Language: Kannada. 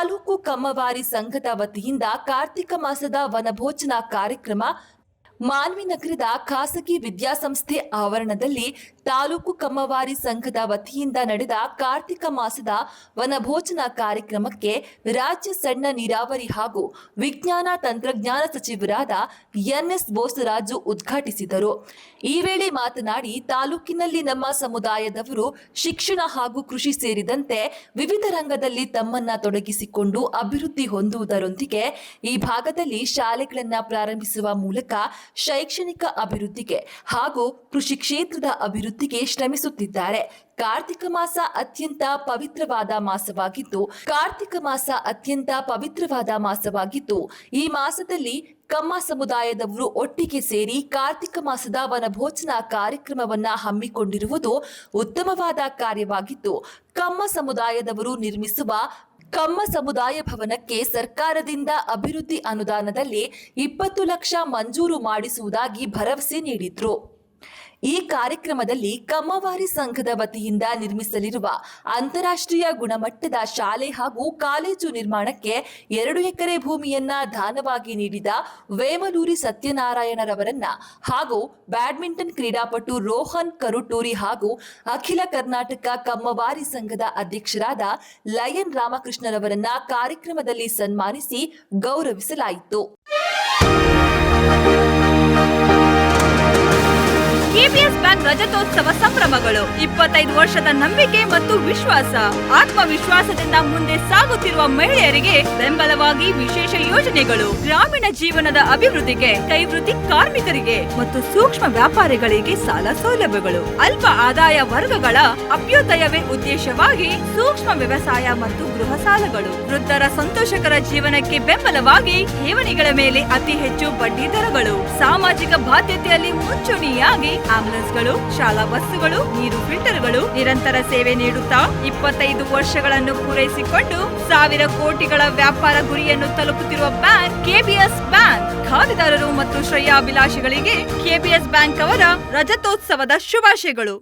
ತಾಲೂಕು ಕಮ್ಮವಾರಿ ಸಂಘದ ವತಿಯಿಂದ ಕಾರ್ತಿಕ ಮಾಸದ ವನಭೋಜನ ಕಾರ್ಯಕ್ರಮ ಮಾನ್ವಿನಗರದ ಖಾಸಗಿ ವಿದ್ಯಾಸಂಸ್ಥೆ ಆವರಣದಲ್ಲಿ ತಾಲೂಕು ಕಮ್ಮವಾರಿ ಸಂಘದ ವತಿಯಿಂದ ನಡೆದ ಕಾರ್ತಿಕ ಮಾಸದ ವನಭೋಜನ ಕಾರ್ಯಕ್ರಮಕ್ಕೆ ರಾಜ್ಯ ಸಣ್ಣ ನೀರಾವರಿ ಹಾಗೂ ವಿಜ್ಞಾನ ತಂತ್ರಜ್ಞಾನ ಸಚಿವರಾದ ಎನ್ಎಸ್ ಬೋಸರಾಜು ಉದ್ಘಾಟಿಸಿದರು. ಈ ವೇಳೆ ಮಾತನಾಡಿ, ತಾಲೂಕಿನಲ್ಲಿ ನಮ್ಮ ಸಮುದಾಯದವರು ಶಿಕ್ಷಣ ಹಾಗೂ ಕೃಷಿ ಸೇರಿದಂತೆ ವಿವಿಧ ರಂಗದಲ್ಲಿ ತಮ್ಮನ್ನ ತೊಡಗಿಸಿಕೊಂಡು ಅಭಿವೃದ್ಧಿ ಹೊಂದುವುದರೊಂದಿಗೆ ಈ ಭಾಗದಲ್ಲಿ ಶಾಲೆಗಳನ್ನು ಪ್ರಾರಂಭಿಸುವ ಮೂಲಕ ಶೈಕ್ಷಣಿಕ ಅಭಿವೃದ್ಧಿಗೆ ಹಾಗೂ ಕೃಷಿ ಕ್ಷೇತ್ರದ ಅಭಿವೃದ್ಧಿಗೆ ಶ್ರಮಿಸುತ್ತಿದ್ದಾರೆ. ಕಾರ್ತಿಕ ಮಾಸ ಅತ್ಯಂತ ಪವಿತ್ರವಾದ ಮಾಸವಾಗಿದ್ದು ಈ ಮಾಸದಲ್ಲಿ ಕಮ್ಮ ಸಮುದಾಯದವರು ಒಟ್ಟಿಗೆ ಸೇರಿ ಕಾರ್ತಿಕ ಮಾಸದ ವನಭೋಜನ ಕಾರ್ಯಕ್ರಮವನ್ನ ಹಮ್ಮಿಕೊಂಡಿರುವುದು ಉತ್ತಮವಾದ ಕಾರ್ಯವಾಗಿದ್ದು, ಕಮ್ಮ ಸಮುದಾಯದವರು ನಿರ್ಮಿಸುವ ಕಮ್ಮ ಸಮುದಾಯ ಭವನಕ್ಕೆ ಸರ್ಕಾರದಿಂದ ಅಭಿವೃದ್ಧಿ ಅನುದಾನದಲ್ಲಿ 20 ಲಕ್ಷ ಮಂಜೂರು ಮಾಡಿಸುವುದಾಗಿ ಭರವಸೆ ನೀಡಿದ್ರು. ಈ ಕಾರ್ಯಕ್ರಮದಲ್ಲಿ ಕಮ್ಮವಾರಿ ಸಂಘದ ವತಿಯಿಂದ ನಿರ್ಮಿಸಲಿರುವ ಅಂತಾರಾಷ್ಟ್ರೀಯ ಗುಣಮಟ್ಟದ ಶಾಲೆ ಹಾಗೂ ಕಾಲೇಜು ನಿರ್ಮಾಣಕ್ಕೆ 2 ಎಕರೆ ಭೂಮಿಯನ್ನ ದಾನವಾಗಿ ನೀಡಿದ ವೇಮಲೂರಿ ಸತ್ಯನಾರಾಯಣರವರನ್ನ ಹಾಗೂ ಬ್ಯಾಡ್ಮಿಂಟನ್ ಕ್ರೀಡಾಪಟು ರೋಹನ್ ಕರುಟೂರಿ ಹಾಗೂ ಅಖಿಲ ಕರ್ನಾಟಕ ಕಮ್ಮವಾರಿ ಸಂಘದ ಅಧ್ಯಕ್ಷರಾದ ಲಯನ್ ರಾಮಕೃಷ್ಣರವರನ್ನ ಕಾರ್ಯಕ್ರಮದಲ್ಲಿ ಸನ್ಮಾನಿಸಿ ಗೌರವಿಸಲಾಯಿತು. ಕೆಪಿಎಸ್ ಬ್ಯಾಂಕ್ ರಜತೋತ್ಸವ ಸಂಭ್ರಮಗಳು 25 ವರ್ಷದ ನಂಬಿಕೆ ಮತ್ತು ವಿಶ್ವಾಸ. ಆತ್ಮವಿಶ್ವಾಸದಿಂದ ಮುಂದೆ ಸಾಗುತ್ತಿರುವ ಮಹಿಳೆಯರಿಗೆ ಬೆಂಬಲವಾಗಿ ವಿಶೇಷ ಯೋಜನೆಗಳು, ಗ್ರಾಮೀಣ ಜೀವನದ ಅಭಿವೃದ್ಧಿಗೆ, ಕೈವೃತ್ತಿ ಕಾರ್ಮಿಕರಿಗೆ ಮತ್ತು ಸೂಕ್ಷ್ಮ ವ್ಯಾಪಾರಿಗಳಿಗೆ ಸಾಲ ಸೌಲಭ್ಯಗಳು, ಅಲ್ಪ ಆದಾಯ ವರ್ಗಗಳ ಅಭ್ಯುದಯವೇ ಉದ್ದೇಶವಾಗಿ ಸೂಕ್ಷ್ಮ ವ್ಯವಸಾಯ ಮತ್ತು ಗೃಹ ಸಾಲಗಳು, ವೃದ್ಧರ ಸಂತೋಷಕರ ಜೀವನಕ್ಕೆ ಬೆಂಬಲವಾಗಿ ಠೇವಣಿಗಳ ಮೇಲೆ ಅತಿ ಹೆಚ್ಚು ಬಡ್ಡಿ ದರಗಳು, ಸಾಮಾಜಿಕ ಬಾಧ್ಯತೆಯಲ್ಲಿ ಮುಂಚೂಣಿಯಾಗಿ ಆಂಬುಲೆನ್ಸ್ಗಳು, ಶಾಲಾ ಬಸ್ಸುಗಳು, ನೀರು ಫಿಲ್ಟರ್ಗಳು, ನಿರಂತರ ಸೇವೆ ನೀಡುತ್ತಾ 25 ವರ್ಷಗಳನ್ನು ಪೂರೈಸಿಕೊಂಡು 1000 ಕೋಟಿಗಳ ವ್ಯಾಪಾರ ಗುರಿಯನ್ನು ತಲುಪುತ್ತಿರುವ ಬ್ಯಾಂಕ್ ಕೆಬಿಎಸ್ ಬ್ಯಾಂಕ್. ಖಾತೆದಾರರು ಮತ್ತು ಶ್ರೇಯಾಭಿಲಾಷಿಗಳಿಗೆ ಕೆಬಿಎಸ್ ಬ್ಯಾಂಕ್ ಅವರ ರಜತೋತ್ಸವದ ಶುಭಾಶಯಗಳು.